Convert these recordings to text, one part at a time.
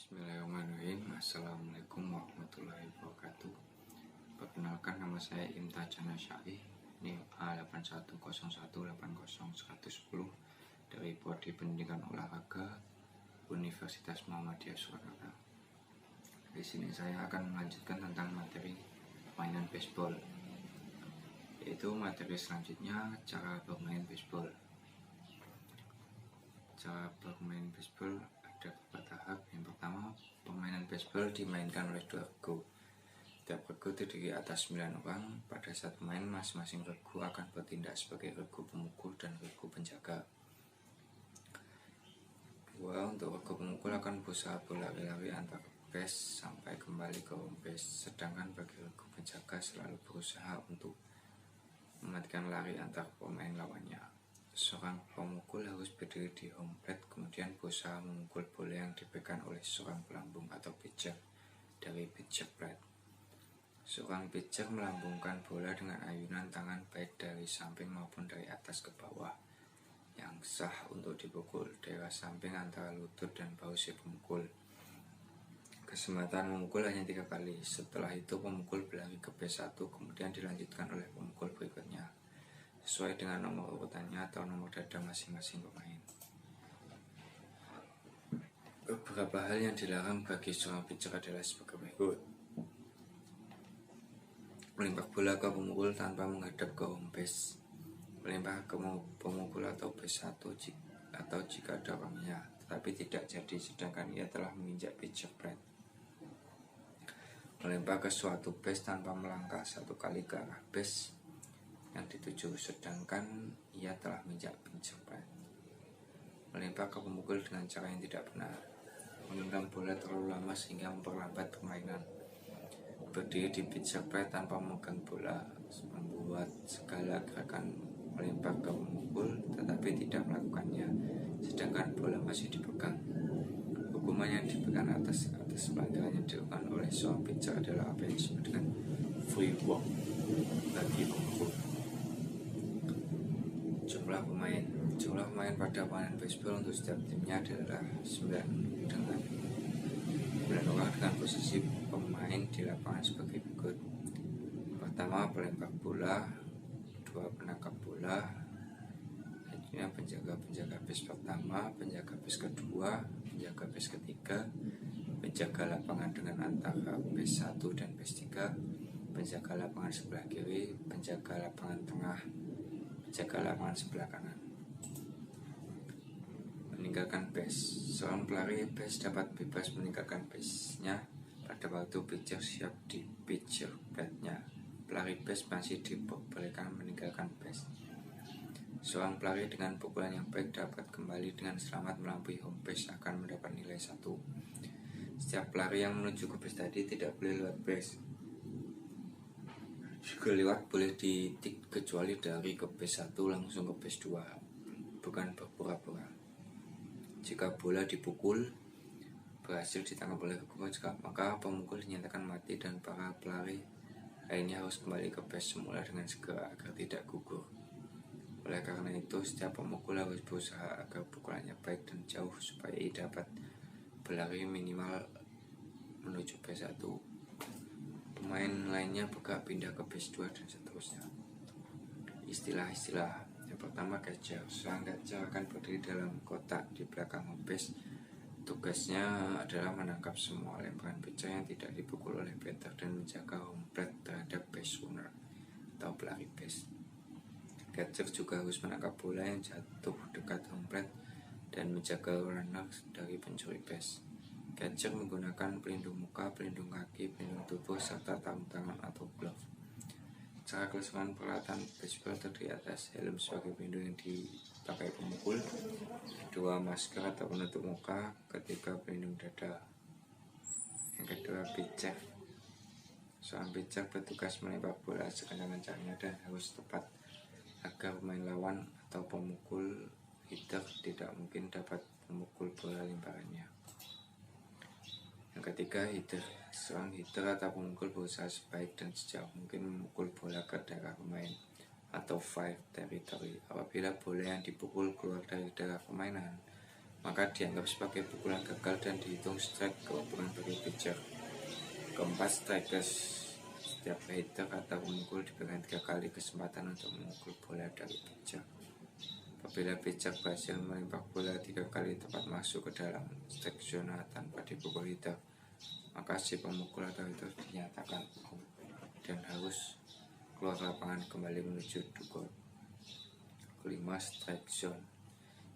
Bismillahirrahmanirrahim. Assalamualaikum warahmatullahi wabarakatuh. Perkenalkan, nama saya Imta Jana Syai. Ini A8101801110 dari Prodi Pendidikan Olahraga Universitas Muhammadiyah Surakarta. Di sini saya akan melanjutkan tentang materi mainan baseball, yaitu materi selanjutnya cara bermain baseball. Cara bermain baseball ada beberapa tahap. Yang pertama, permainan baseball dimainkan oleh dua regu. Tiap regu terdiri atas 9 orang. Pada saat main, masing-masing regu akan bertindak sebagai regu pemukul dan regu penjaga. Untuk regu pemukul akan berusaha berlari-lari antar base sampai kembali ke home base, sedangkan bagi regu penjaga selalu berusaha untuk mematikan lari antar pemain lawannya. Seorang pemukul harus berdiri di home plate, kemudian berusaha memukul bola yang dipegang oleh seorang pelambung atau pitcher dari pitcher plate. Seorang pitcher melambungkan bola dengan ayunan tangan baik dari samping maupun dari atas ke bawah, yang sah untuk dipukul daerah samping antara lutut dan bahu si pemukul. Kesempatan memukul hanya 3 kali. Setelah itu pemukul berlari ke base 1, kemudian dilanjutkan oleh pemukul berikutnya sesuai dengan nomor urutannya atau nomor dada masing-masing pemain. Beberapa hal yang dilarang bagi seorang pitcher adalah sebagai berikut: melempar bola ke pemukul tanpa menghadap ke home base, melempar ke pemukul atau base 1 atau jika ada orangnya tetapi tidak jadi sedangkan ia telah menginjak pitcher plate, melempar ke suatu base tanpa melangkah 1 kali ke arah base yang dituju sedangkan ia telah menginjak pitcher plate, melempar ke pemukul dengan cara yang tidak benar, menggenggam bola terlalu lama sehingga memperlambat permainan, berdiri di pitcher plate tanpa memegang bola, membuat segala gerakan melempar ke pemukul tetapi tidak melakukannya sedangkan bola masih dipegang. Hukuman yang diberikan atas pelanggaran yang dilakukan oleh seorang pitcher adalah apa yang disebut dengan free walk bagi pemukul. Jumlah pemain pada permainan baseball untuk setiap timnya adalah 9 orang dengan posisi pemain di lapangan sebagai berikut. Pertama, pelempar bola, 2 penangkap bola, selanjutnya penjaga base pertama, penjaga base kedua, penjaga base ketiga, penjaga lapangan dengan antara base 1 dan base 3, penjaga lapangan sebelah kiri, penjaga lapangan tengah, penjaga lapangan sebelah kanan. Meninggalkan base. Seorang pelari base dapat bebas meninggalkan base-nya pada waktu pitcher siap di pitcher plate-nya. Pelari base masih diperbolehkan meninggalkan base. Seorang pelari dengan pukulan yang baik dapat kembali dengan selamat melampaui home base akan mendapat nilai 1. Setiap pelari yang menuju ke base tadi tidak boleh lewat base. Jika lewat boleh ditik kecuali dari ke base 1 langsung ke base 2, bukan berpura-pura. Jika bola dipukul berhasil ditangkap oleh reku, maka pemukul dinyatakan mati dan para pelari lainnya harus kembali ke base semula dengan segera agar tidak gugur. Oleh karena itu, setiap pemukul harus berusaha agar pukulannya baik dan jauh supaya ia dapat berlari minimal menuju base 1. Pemain lainnya bergerak pindah ke base 2 dan seterusnya. Istilah-istilah. Yang pertama, catcher. Seorang catcher akan berdiri dalam kotak di belakang home base. Tugasnya adalah menangkap semua lemparan pitcher yang tidak dipukul oleh batter dan menjaga home plate terhadap base runner atau pelari base. Catcher juga harus menangkap bola yang jatuh dekat home plate dan menjaga runner dari pencuri base. Catcher menggunakan pelindung muka, pelindung kaki, pelindung tubuh, serta sarung tangan atau glove. Cara kelengkapan peralatan baseball terdiri atas helm sebagai pelindung yang dipakai pemukul, 2 masker atau penutup muka, ketiga pelindung dada. Yang kedua, pitcher. Seorang pitcher bertugas melempar bola sekencang-kencangnya dan harus tepat agar pemain lawan atau pemukul hitter tidak mungkin dapat memukul bola lemparannya. Yang ketiga, hitter. Seorang hitter atau pemukul berusaha sebaik dan sejauh mungkin memukul bola ke daerah pemain atau five territory. Apabila bola yang dipukul keluar dari daerah permainan, maka dianggap sebagai pukulan gagal dan dihitung strike keuntungan bagi pitcher. Keempat, strikers. Setiap hitter atau pemukul diberikan 3 kali kesempatan untuk memukul bola dari pitcher. Apabila pitcher berhasil melempar bola 3 kali tepat masuk ke dalam strike zona tanpa dipukul hitter, maka si pemukul atau hitter dinyatakan out dan harus keluar lapangan kembali menuju dugout. Kelima, strike zone.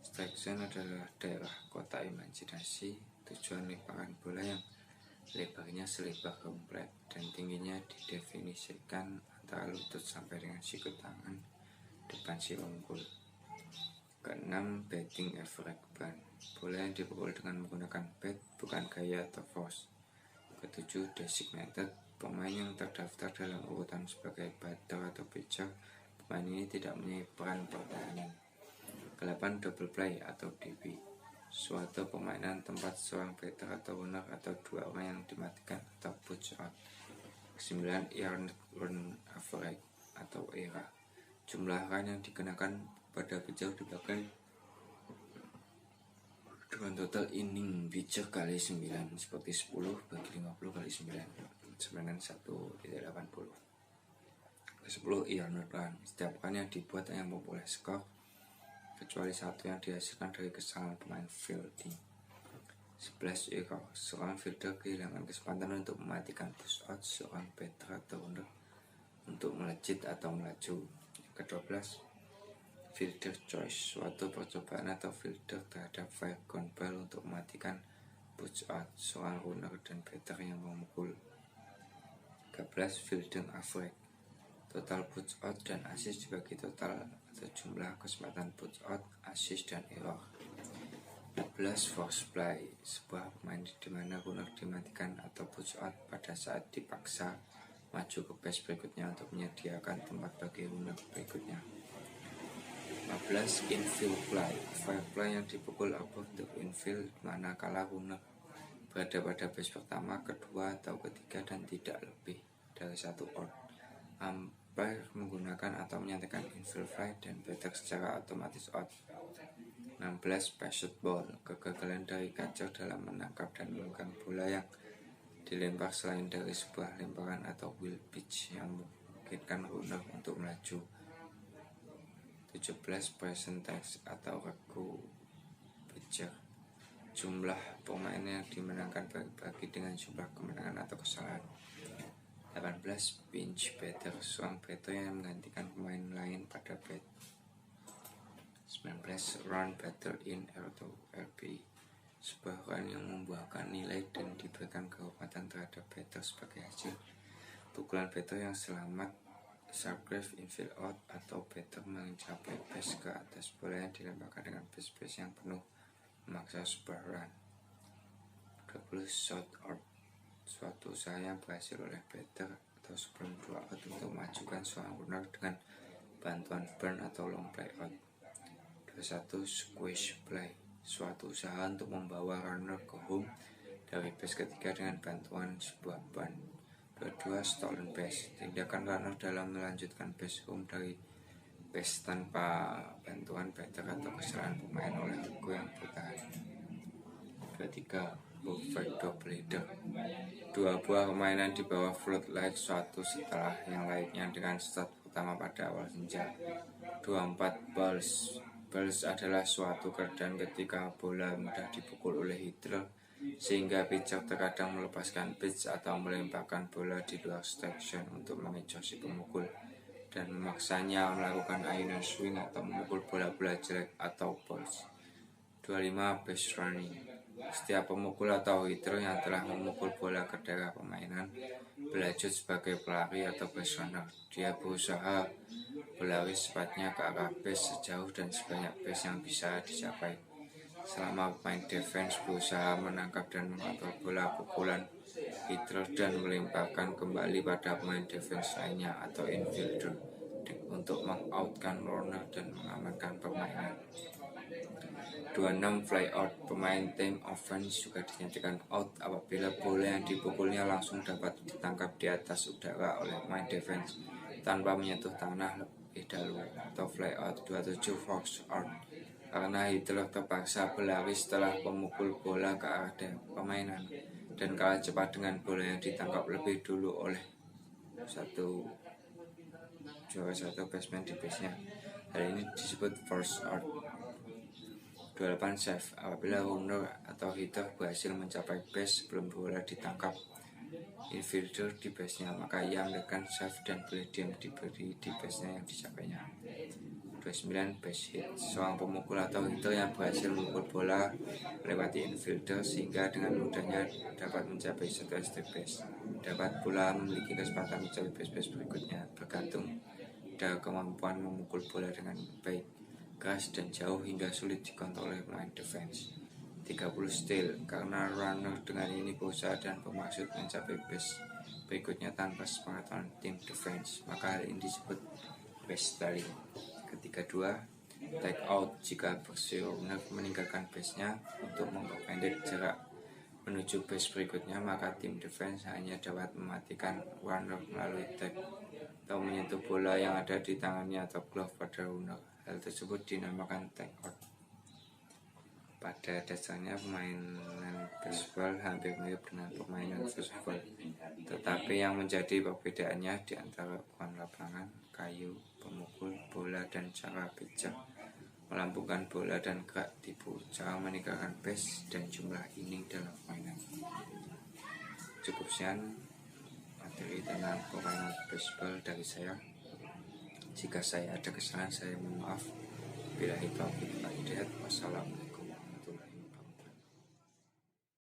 Strike zone adalah daerah kotak imajinasi tujuan lemparan bola yang lebarnya selebar komplek dan tingginya didefinisikan antara lutut sampai dengan sikut tangan depan si pemukul. Keenam, batting average ban. Bola yang dipukul dengan menggunakan bat, bukan gaya atau force. Ketujuh, designated. Pemain yang terdaftar dalam urutan sebagai batter atau pitcher, pemain ini tidak mempunyai peran pertahanan. Kedelapan, double play atau DP. Suatu permainan tempat seorang batter atau runner atau 2 orang yang dimatikan atau push out. 9, earned run average atau ERA. Jumlah run yang dikenakan pada pitcher dibagi dengan total inning pitcher kali 9, seperti 10 bagi 50 kali 9, sebenarnya 1,80. 10, earned run. Setiap run yang dibuat hanya memperoleh skor kecuali satu yang dihasilkan dari kesalahan pemain fielding. 11, error. Seorang fielder kehilangan kesempatan untuk mematikan push out seorang batter atau runner untuk melejit atau melaju. Ke-12, fielder choice. Suatu percobaan atau fielder terhadap fire ground ball untuk mematikan push out seorang runner dan batter yang memukul. 13, fielding average. Total push out dan assist dibagi total atau jumlah kesempatan push out, assist, dan error. 14, force play. Sebuah pemain di mana runner dimatikan atau push out pada saat dipaksa maju ke base berikutnya untuk menyediakan tempat bagi runner berikutnya. 15, infield play. Fire play yang dipukul above the infield manakala runner berada pada base pertama, kedua, atau ketiga dan tidak lebih dari 1 out. Umpire menggunakan atau menyatakan infield fly dan batter secara otomatis out. 16, passed ball. Kegagalan dari catcher dalam menangkap dan memegang bola yang dilempar selain dari sebuah lemparan atau wild pitch yang memungkinkan runner untuk melaju. 17, percentage atau regu pitcher. Jumlah pemain yang dimenangkan bagi dengan jumlah kemenangan atau kesalahan. 18, pinch batter. Seorang batter yang menggantikan pemain lain pada bat. 19, run batter in atau RB. Sebuah run yang membuahkan nilai dan diberikan kehormatan terhadap batter sebagai hasil pukulan batter yang selamat, subgrave infield out, atau batter mencapai base ke atas bola yang dilemparkan dengan base yang penuh memaksa sebuah run. 20, shot out. Suatu usaha yang berhasil oleh batter atau sebelum 2 out untuk memajukan seorang runner dengan bantuan burn atau long play out. 21, squish play. Suatu usaha untuk membawa runner ke home dari base ketiga dengan bantuan sebuah bunt. 22, stolen base. Tindakan runner dalam melanjutkan base home dari base tanpa bantuan batter atau kesalahan pemain oleh regu yang bertahan. 23, perfect double header. 2 buah permainan di bawah floodlight suatu setelah yang lainnya dengan start pertama pada awal senja. 24, balls. Balls adalah suatu keadaan ketika bola mudah dipukul oleh hitter sehingga pitcher terkadang melepaskan pitch atau melemparkan bola di luar strike zone untuk mengecoh si pemukul dan memaksanya melakukan ayunan swing atau memukul bola-bola jelek atau balls. 25, base running. Setiap pemukul atau hitter yang telah memukul bola ke daerah permainan berlanjut sebagai pelari atau base runner. Dia berusaha berlari secepatnya ke arah base sejauh dan sebanyak base yang bisa dicapai. Selama pemain defense berusaha menangkap dan mengatur bola pukulan hitter dan melemparkan kembali pada pemain defense lainnya atau infielder untuk mengoutkan runner dan mengamankan permainan. 26, fly out. Pemain tim offense juga dinyatakan out apabila bola yang dipukulnya langsung dapat ditangkap di atas udara oleh pemain defense tanpa menyentuh tanah lebih dahulu atau fly out. 27, force out. karena Hitler terpaksa berlari setelah memukul bola ke arah permainan dan kalah cepat dengan bola yang ditangkap lebih dulu oleh juara satu baseman di base-nya. Hal ini disebut force out. 28 save. Apabila runner atau hitter berhasil mencapai base sebelum bola ditangkap infielder di base-nya, maka ia melakukan save dan boleh diam diberi di base-nya yang dicapainya. 29 base hit. Seorang pemukul atau hitter yang berhasil memukul bola melewati infielder sehingga dengan mudahnya dapat mencapai satu extra base. Dapat pula memiliki kesempatan mencapai base berikutnya, bergantung pada kemampuan memukul bola dengan baik, keras dan jauh hingga sulit dikontrol oleh pemain defense. 30 steal. Karena runner dengan ini berusaha dan bermaksud mencapai base berikutnya tanpa sepengetahuan tim defense, maka hal ini disebut base stealing. Ketiga dua, take out. Jika bersih runner meninggalkan base-nya untuk memperpendek jarak menuju base berikutnya, maka tim defense hanya dapat mematikan runner melalui take atau menyentuh bola yang ada di tangannya atau glove pada runner. Hal tersebut dinamakan take out. Pada dasarnya permainan baseball hampir mirip dengan permainan football, tetapi yang menjadi perbedaannya di antara ukuran lapangan, kayu, pemukul bola dan cara bijak melambungkan bola dan gerak tipu, cara meninggalkan base dan jumlah inning dalam permainan. Cukup sekian materi tentang permainan baseball dari saya. Jika saya ada kesalahan, saya mohon maaf. Billahi taufiq wal hidayah. Wassalamualaikum.